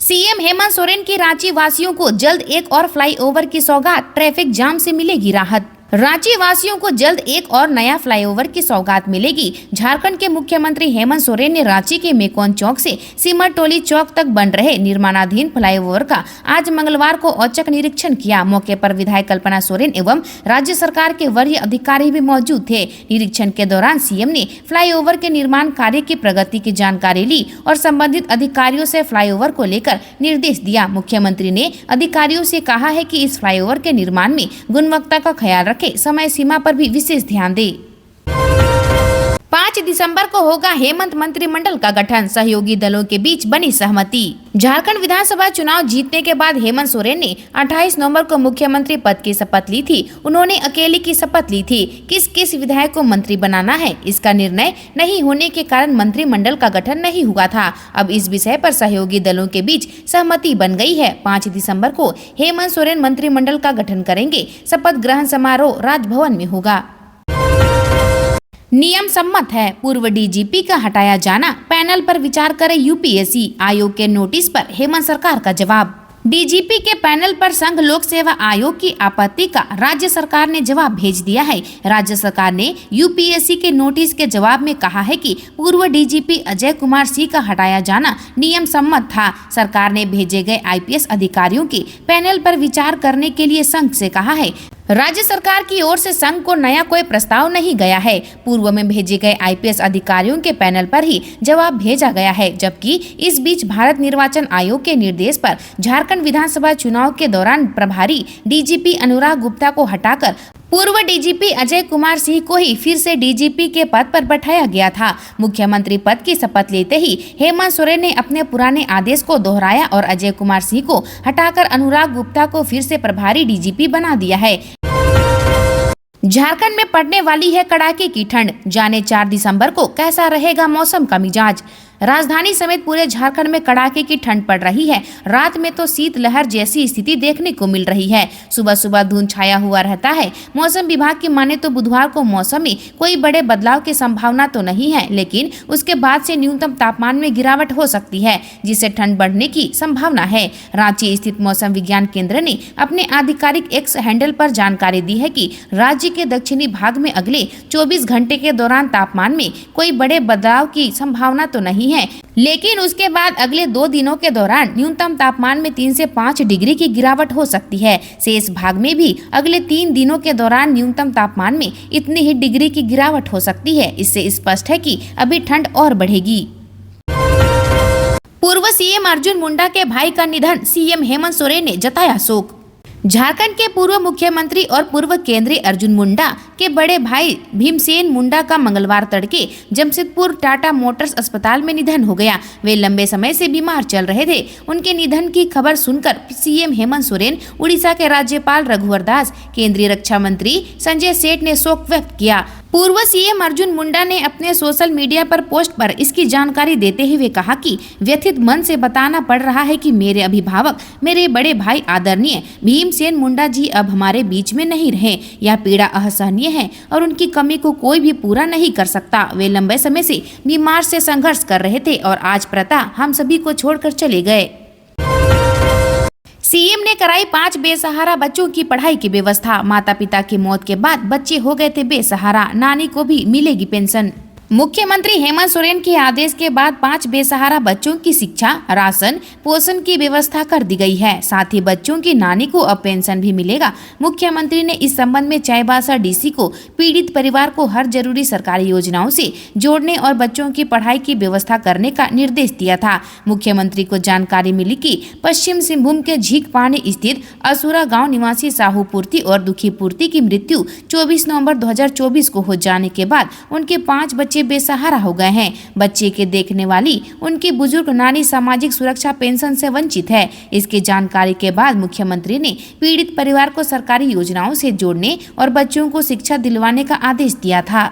CM Hemant Soren की रांची वासियों को जल्द एक और फ्लाईओवर की सौगात, ट्रैफिक जाम से मिलेगी राहत। रांची वासियों को जल्द एक और नया फ्लाईओवर की सौगात मिलेगी। झारखंड के मुख्यमंत्री हेमंत सोरेन ने रांची के मेकोन चौक से सिमरटोली चौक तक बन रहे निर्माणाधीन फ्लाईओवर का आज मंगलवार को औचक निरीक्षण किया। मौके पर विधायक कल्पना सोरेन एवं राज्य सरकार के वरीय अधिकारी भी मौजूद थे। निरीक्षण के दौरान सीएम ने फ्लाईओवर के निर्माण कार्य की प्रगति की जानकारी ली और संबंधित अधिकारियों से फ्लाईओवर को लेकर निर्देश दिया। मुख्यमंत्री ने अधिकारियों से कहा है कि इस फ्लाईओवर के निर्माण में गुणवत्ता का ख्याल रखें, समय सीमा पर भी विशेष ध्यान दें। 5 दिसंबर को होगा हेमंत मंत्रिमंडल का गठन, सहयोगी दलों के बीच बनी सहमति। झारखंड विधानसभा चुनाव जीतने के बाद हेमंत सोरेन ने 28 नवंबर को मुख्यमंत्री पद की शपथ ली थी। उन्होंने अकेले की शपथ ली थी। किस किस विधायक को मंत्री बनाना है, इसका निर्णय नहीं होने के कारण मंत्रिमंडल का गठन नहीं हुआ था। अब इस विषय पर सहयोगी दलों के बीच सहमति बन गई है। 5 दिसंबर को हेमंत सोरेन मंत्रिमंडल का गठन करेंगे। शपथ ग्रहण समारोह राजभवन में होगा। नियम सम्मत है, पूर्व डीजीपी का हटाया जाना, पैनल पर विचार करे यूपीएससी। आयोग के नोटिस पर हेमंत सरकार का जवाब। डीजीपी के पैनल पर संघ लोक सेवा आयोग की आपत्ति का राज्य सरकार ने जवाब भेज दिया है। राज्य सरकार ने यूपीएससी के नोटिस के जवाब में कहा है कि पूर्व डीजीपी अजय कुमार सिंह का हटाया जाना नियम सम्मत था। सरकार ने भेजे गए आईपीएस अधिकारियों के पैनल पर विचार करने के लिए संघ से कहा है। राज्य सरकार की ओर से संघ को नया कोई प्रस्ताव नहीं गया है। पूर्व में भेजे गए आईपीएस अधिकारियों के पैनल पर ही जवाब भेजा गया है, जबकि इस बीच भारत निर्वाचन आयोग के निर्देश पर झारखंड विधानसभा चुनाव के दौरान प्रभारी डीजीपी अनुराग गुप्ता को हटाकर पूर्व डीजीपी अजय कुमार सिंह को ही फिर से डीजीपी के पद पर बैठाया गया था। मुख्यमंत्री पद की शपथ लेते ही हेमंत सोरेन ने अपने पुराने आदेश को दोहराया और अजय कुमार सिंह को हटाकर अनुराग गुप्ता को फिर से प्रभारी डीजीपी बना दिया है। झारखंड में पड़ने वाली है कड़ाके की ठंड, जाने 4 दिसंबर को कैसा रहेगा मौसम का मिजाज। राजधानी समेत पूरे झारखंड में कड़ाके की ठंड पड़ रही है। रात में तो शीतलहर जैसी स्थिति देखने को मिल रही है। सुबह सुबह धुंध छाया हुआ रहता है। मौसम विभाग की माने तो बुधवार को मौसम में कोई बड़े बदलाव की संभावना तो नहीं है, लेकिन उसके बाद से न्यूनतम तापमान में गिरावट हो सकती है, जिससे ठंड बढ़ने की संभावना है। रांची स्थित मौसम विज्ञान केंद्र ने अपने आधिकारिक एक्स हैंडल पर जानकारी दी है कि राज्य के दक्षिणी भाग में अगले 24 घंटे के दौरान तापमान में कोई बड़े बदलाव की संभावना तो नहीं है, लेकिन उसके बाद अगले 2 दिनों के दौरान न्यूनतम तापमान में 3 से 5 डिग्री की गिरावट हो सकती है। शेष भाग में भी अगले 3 दिनों के दौरान न्यूनतम तापमान में इतनी ही डिग्री की गिरावट हो सकती है। इससे स्पष्ट है कि अभी ठंड और बढ़ेगी। पूर्व सीएम अर्जुन मुंडा के भाई का निधन, सीएम हेमंत सोरेन ने जताया शोक। झारखंड के पूर्व मुख्यमंत्री और पूर्व केंद्रीय अर्जुन मुंडा के बड़े भाई भीमसेन मुंडा का मंगलवार तड़के जमशेदपुर टाटा मोटर्स अस्पताल में निधन हो गया। वे लंबे समय से बीमार चल रहे थे। उनके निधन की खबर सुनकर सीएम हेमंत सोरेन, उड़ीसा के राज्यपाल रघुवर दास, केंद्रीय रक्षा मंत्री संजय सेठ ने शोक व्यक्त किया। पूर्व सीएम अर्जुन मुंडा ने अपने सोशल मीडिया पर पोस्ट पर इसकी जानकारी देते हुए कहा कि व्यथित मन से बताना पड़ रहा है कि मेरे अभिभावक, मेरे बड़े भाई आदरणीय भीमसेन मुंडा जी अब हमारे बीच में नहीं रहे। यह पीड़ा असहनीय है और उनकी कमी को कोई भी पूरा नहीं कर सकता। वे लंबे समय से बीमार से संघर्ष कर रहे थे और आज प्रातः हम सभी को छोड़कर चले गए। सीएम ने कराई 5 बेसहारा बच्चों की पढ़ाई की व्यवस्था। माता पिता की मौत के बाद बच्चे हो गए थे बेसहारा, नानी को भी मिलेगी पेंशन। मुख्यमंत्री हेमंत सोरेन के आदेश के बाद 5 बेसहारा बच्चों की शिक्षा, राशन, पोषण की व्यवस्था कर दी गई है। साथ ही बच्चों की नानी को अब पेंशन भी मिलेगा। मुख्यमंत्री ने इस संबंध में चाईबासा डीसी को पीड़ित परिवार को हर जरूरी सरकारी योजनाओं से जोड़ने और बच्चों की पढ़ाई की व्यवस्था करने का निर्देश दिया था। मुख्यमंत्री को जानकारी मिली कि पश्चिम सिंहभूम के झींकपानी स्थित असुरा गाँव निवासी साहू पूर्ति और दुखी पूर्ति की मृत्यु 24 नवम्बर 2024 को हो जाने के बाद उनके 5 बच्चे बेसहारा हो गए हैं। बच्चे के देखने वाली उनकी बुजुर्ग नानी सामाजिक सुरक्षा पेंशन से वंचित है। इसकी जानकारी के बाद मुख्यमंत्री ने पीड़ित परिवार को सरकारी योजनाओं से जोड़ने और बच्चों को शिक्षा दिलवाने का आदेश दिया था।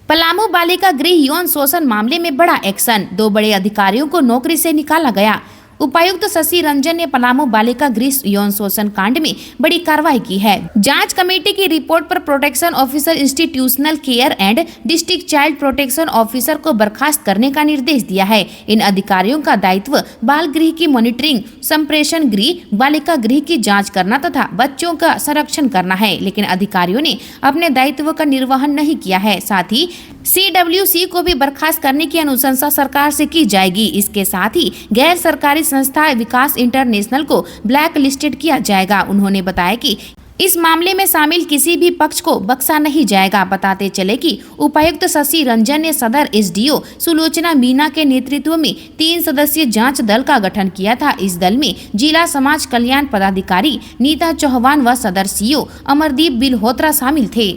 पलामू बालिका गृह यौन शोषण मामले में बड़ा एक्शन, 2 बड़े अधिकारियों को नौकरी से निकाला गया। उपायुक्त शशि रंजन ने पलामू बालिका गृह यौन शोषण कांड में बड़ी कार्रवाई की है। जांच कमेटी की रिपोर्ट पर protection officer institutional care and district child protection officer को बर्खास्त करने का निर्देश दिया है। इन अधिकारियों का दायित्व बाल गृह की मॉनिटरिंग, संप्रेषण गृह, बालिका गृह की जाँच करना तथा बच्चों का संरक्षण करना है, लेकिन अधिकारियों ने अपने दायित्व का निर्वहन नहीं किया है। साथ ही CWC को भी बर्खास्त करने की अनुशंसा सरकार से की जाएगी। इसके साथ ही गैर सरकारी संस्था विकास इंटरनेशनल को ब्लैक लिस्टेड किया जाएगा। उन्होंने बताया कि इस मामले में शामिल किसी भी पक्ष को बख्शा नहीं जाएगा। बताते चले कि उपायुक्त शशि रंजन ने सदर SDO सुलोचना मीना के नेतृत्व में 3 सदस्यीय जांच दल का गठन किया था। इस दल में जिला समाज कल्याण पदाधिकारी नीता चौहान व सदर CO अमरदीप बिल्होत्रा शामिल थे।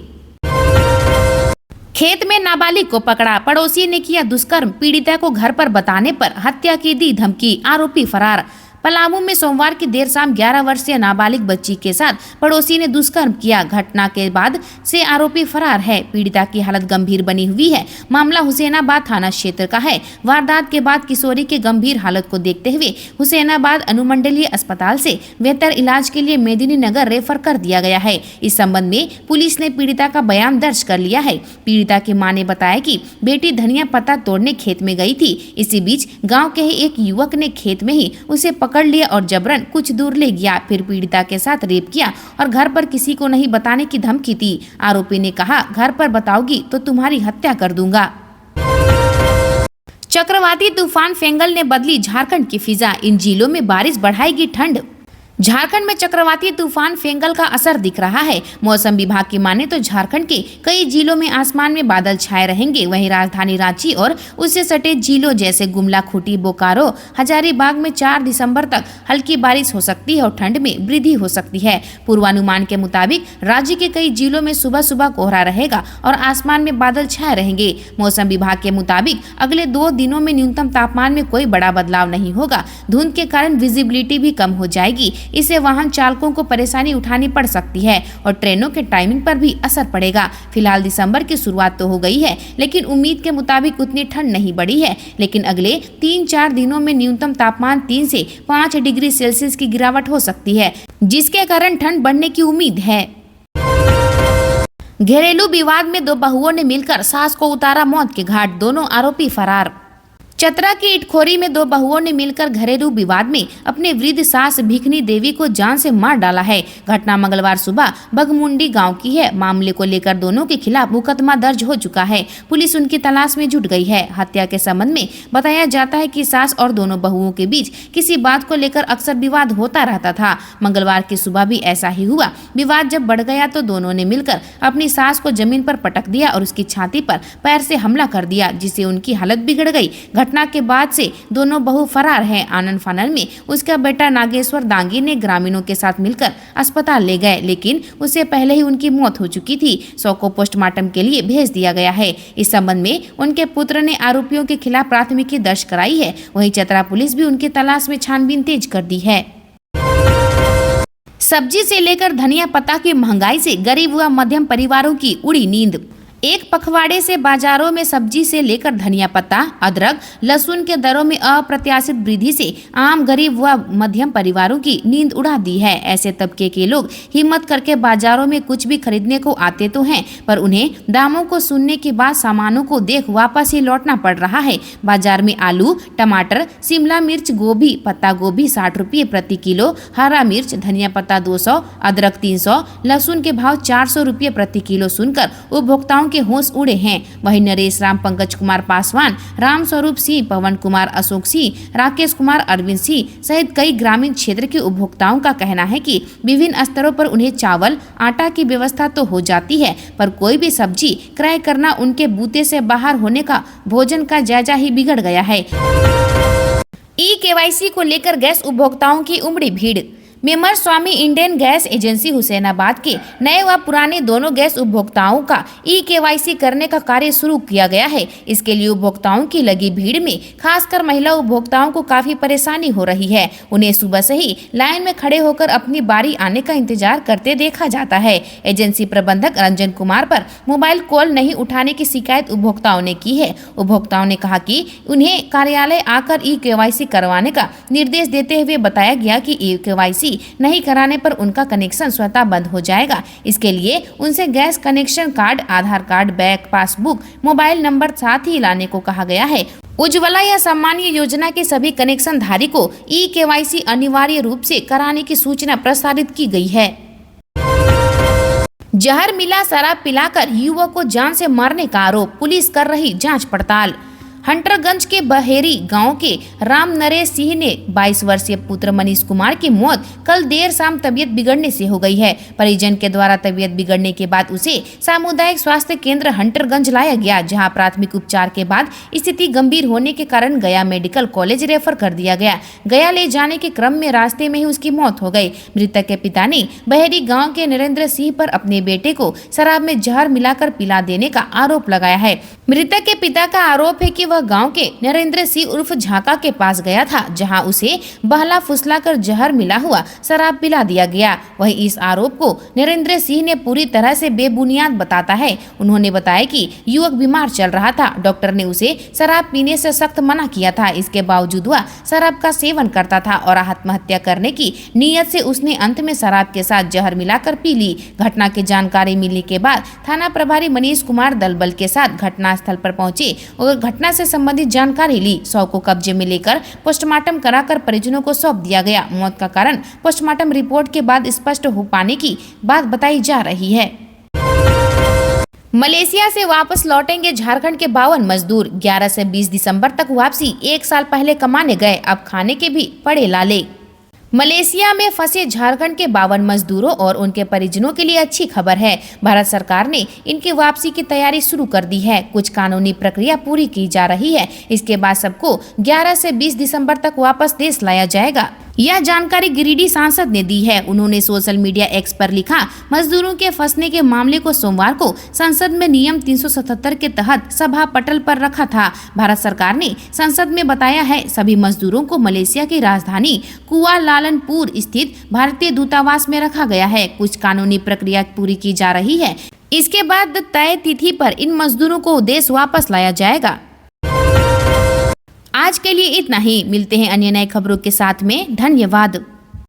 खेत में नाबालिग को पकड़ा, पड़ोसी ने किया दुष्कर्म, पीड़िता को घर पर बताने पर हत्या की दी धमकी, आरोपी फरार। पलामू में सोमवार की देर शाम 11 वर्षीय नाबालिग बच्ची के साथ पड़ोसी ने दुष्कर्म किया। घटना के बाद से आरोपी फरार है। पीड़िता की हालत गंभीर बनी हुई है। मामला हुसैनाबाद थाना क्षेत्र का है। वारदात के बाद किशोरी के गंभीर हालत को देखते हुए हुसैनाबाद अनुमंडलीय अस्पताल से बेहतर इलाज के लिए मेदिनीनगर रेफर कर दिया गया है। इस संबंध में पुलिस ने पीड़िता का बयान दर्ज कर लिया है। पीड़िता की मां ने बताया कि बेटी धनिया पत्ता तोड़ने खेत में गई थी। इसी बीच गाँव के ही एक युवक ने खेत में ही उसे पकड़ लिया और जबरन कुछ दूर ले गया। फिर पीड़िता के साथ रेप किया और घर पर किसी को नहीं बताने की धमकी दी। आरोपी ने कहा, घर पर बताओगी तो तुम्हारी हत्या कर दूंगा। चक्रवाती तूफान फेंगल ने बदली झारखंड की फिजा, इन जिलों में बारिश बढ़ाएगी ठंड। झारखंड में चक्रवाती तूफान फेंगल का असर दिख रहा है। मौसम विभाग की माने तो झारखंड के कई जिलों में आसमान में बादल छाए रहेंगे। वहीं राजधानी रांची और उससे सटे जिलों जैसे गुमला, खूंटी, बोकारो, हजारीबाग में 4 दिसंबर तक हल्की बारिश हो सकती है और ठंड में वृद्धि हो सकती है। पूर्वानुमान के मुताबिक राज्य के कई जिलों में सुबह सुबह कोहरा रहेगा और आसमान में बादल छाए रहेंगे। मौसम विभाग के मुताबिक अगले 2 दिनों में न्यूनतम तापमान में कोई बड़ा बदलाव नहीं होगा। धुंध के कारण विजिबिलिटी भी कम हो जाएगी। इससे वाहन चालकों को परेशानी उठानी पड़ सकती है और ट्रेनों के टाइमिंग पर भी असर पड़ेगा। फिलहाल दिसंबर की शुरुआत तो हो गई है, लेकिन उम्मीद के मुताबिक उतनी ठंड नहीं बढ़ी है। लेकिन अगले 3-4 दिनों में न्यूनतम तापमान 3 से 5 डिग्री सेल्सियस की गिरावट हो सकती है, जिसके कारण ठंड बढ़ने की उम्मीद है। घरेलू विवाद में 2 बहुओं ने मिलकर सास को उतारा मौत के घाट, दोनों आरोपी फरार। चतरा की इटखोरी में 2 बहुओं ने मिलकर घरेलू विवाद में अपने वृद्ध सास भिखनी देवी को जान से मार डाला है। घटना मंगलवार सुबह बगमुंडी गांव की है। मामले को लेकर दोनों के खिलाफ मुकदमा दर्ज हो चुका है। पुलिस उनकी तलाश में जुट गई है। हत्या के संबंध में बताया जाता है कि सास और दोनों बहुओं के बीच किसी बात को लेकर अक्सर विवाद होता रहता था। मंगलवार की सुबह भी ऐसा ही हुआ। विवाद जब बढ़ गया तो दोनों ने मिलकर अपनी सास को जमीन पर पटक दिया और उसकी छाती पर पैर से हमला कर दिया, जिससे उनकी हालत बिगड़ गई। घटना के बाद से दोनों बहू फरार हैं। आनंद फानन में उसका बेटा नागेश्वर दांगी ने ग्रामीणों के साथ मिलकर अस्पताल ले गए, लेकिन उससे पहले ही उनकी मौत हो चुकी थी। शव को पोस्टमार्टम के लिए भेज दिया गया है। इस संबंध में उनके पुत्र ने आरोपियों के खिलाफ प्राथमिकी दर्ज कराई है। वहीं चतरा पुलिस भी उनकी तलाश में छानबीन तेज कर दी है। सब्जी से लेकर धनिया पत्ता की महंगाई से गरीब व मध्यम परिवारों की उड़ी नींद। एक पखवाड़े से बाजारों में सब्जी से लेकर धनिया पत्ता, अदरक, लहसुन के दरों में अप्रत्याशित वृद्धि से आम गरीब व मध्यम परिवारों की नींद उड़ा दी है। ऐसे तबके के लोग हिम्मत करके बाजारों में कुछ भी खरीदने को आते तो हैं, पर उन्हें दामों को सुनने के बाद सामानों को देख वापस ही लौटना पड़ रहा है। बाजार में आलू, टमाटर, शिमला मिर्च, गोभी, पत्ता गोभी 60 रुपये प्रति किलो, हरा मिर्च, धनिया पत्ता 200, अदरक 300, लहसुन के भाव 400 रुपये प्रति किलो सुनकर उपभोक्ताओं के होश उड़े हैं। वहीं नरेश राम, पंकज कुमार पासवान, राम स्वरूप सिंह, पवन कुमार, अशोक सिंह, राकेश कुमार, अरविंद सिंह सहित कई ग्रामीण क्षेत्र के उपभोक्ताओं का कहना है कि विभिन्न स्तरों पर उन्हें चावल, आटा की व्यवस्था तो हो जाती है, पर कोई भी सब्जी क्रय करना उनके बूते से बाहर होने का भोजन का जायजा ही बिगड़ गया है। ई-KYC को लेकर गैस उपभोक्ताओं की उमड़ी भीड़। मेमर स्वामी इंडियन गैस एजेंसी हुसैनाबाद के नए व पुराने दोनों गैस उपभोक्ताओं का ई-केवाईसी करने का कार्य शुरू किया गया है। इसके लिए उपभोक्ताओं की लगी भीड़ में खासकर महिला उपभोक्ताओं को काफी परेशानी हो रही है। उन्हें सुबह से ही लाइन में खड़े होकर अपनी बारी आने का इंतजार करते देखा जाता है। एजेंसी प्रबंधक रंजन कुमार पर मोबाइल कॉल नहीं उठाने की शिकायत उपभोक्ताओं ने की है। उपभोक्ताओं ने कहा कि उन्हें कार्यालय आकर ई-केवाईसी करवाने का निर्देश देते हुए बताया गया कि ई-केवाईसी नहीं कराने पर उनका कनेक्शन स्वतः बंद हो जाएगा। इसके लिए उनसे gas connection card, Aadhaar card, bank passbook, mobile number साथ ही लाने को कहा गया है। उज्ज्वला या सामान्य योजना के सभी कनेक्शन धारी को ई-केवाईसी अनिवार्य रूप से कराने की सूचना प्रसारित की गई है। जहर मिला शराब पिलाकर युवक को जान से मारने का आरोप, पुलिस कर रही जांच पड़ताल। हंटरगंज के बहेरी गांव के राम नरेश सिंह ने 22 वर्षीय पुत्र मनीष कुमार की मौत कल देर शाम तबीयत बिगड़ने से हो गई है। परिजन के द्वारा तबीयत बिगड़ने के बाद उसे सामुदायिक स्वास्थ्य केंद्र हंटरगंज लाया गया, जहां प्राथमिक उपचार के बाद स्थिति गंभीर होने के कारण गया मेडिकल कॉलेज रेफर कर दिया गया। गया ले जाने के क्रम में रास्ते में ही उसकी मौत हो गई। मृतक के पिता ने बहेरी गाँव के नरेंद्र सिंह पर अपने बेटे को शराब में जहर मिलाकर पिला देने का आरोप लगाया है। मृतक के पिता का आरोप है कि वह गांव के नरेंद्र सिंह उर्फ झाका के पास गया था, जहां उसे बहला फुसलाकर जहर मिला हुआ शराब पिला दिया गया। वहीं इस आरोप को नरेंद्र सिंह ने पूरी तरह से बेबुनियाद बताता है। उन्होंने बताया कि युवक बीमार चल रहा था, डॉक्टर ने उसे शराब पीने से सख्त मना किया था। इसके बावजूद वह शराब का सेवन करता था और आत्महत्या करने की नीयत से उसने अंत में शराब के साथ जहर मिलाकर पी ली। घटना की जानकारी मिलने के बाद थाना प्रभारी मनीष कुमार दल बल के साथ घटना स्थल पर पहुंचे और घटना से संबंधित जानकारी ली। शव को कब्जे में लेकर पोस्टमार्टम कराकर परिजनों को सौंप दिया गया। मौत का कारण पोस्टमार्टम रिपोर्ट के बाद स्पष्ट हो पाने की बात बताई जा रही है। मलेशिया से वापस लौटेंगे झारखंड के 52 मजदूर। 11 से 20 दिसंबर तक वापसी। 1 साल पहले कमाने गए, अब खाने के भी पड़े लाले। मलेशिया में फंसे झारखंड के 52 मजदूरों और उनके परिजनों के लिए अच्छी खबर है। भारत सरकार ने इनकी वापसी की तैयारी शुरू कर दी है। कुछ कानूनी प्रक्रिया पूरी की जा रही है। इसके बाद सबको 11 से 20 दिसंबर तक वापस देश लाया जाएगा। यह जानकारी गिरिडीह सांसद ने दी है। उन्होंने सोशल मीडिया एक्स पर लिखा, मजदूरों के फंसने के मामले को सोमवार को संसद में नियम 377 के तहत सभा पटल पर रखा था। भारत सरकार ने संसद में बताया है सभी मजदूरों को मलेशिया की राजधानी कुआलालंपुर स्थित भारतीय दूतावास में रखा गया है। कुछ कानूनी प्रक्रिया पूरी की जा रही है। इसके बाद तय तिथि पर इन मजदूरों को देश वापस लाया जाएगा। आज के लिए इतना ही। मिलते हैं अन्य नए खबरों के साथ में। धन्यवाद।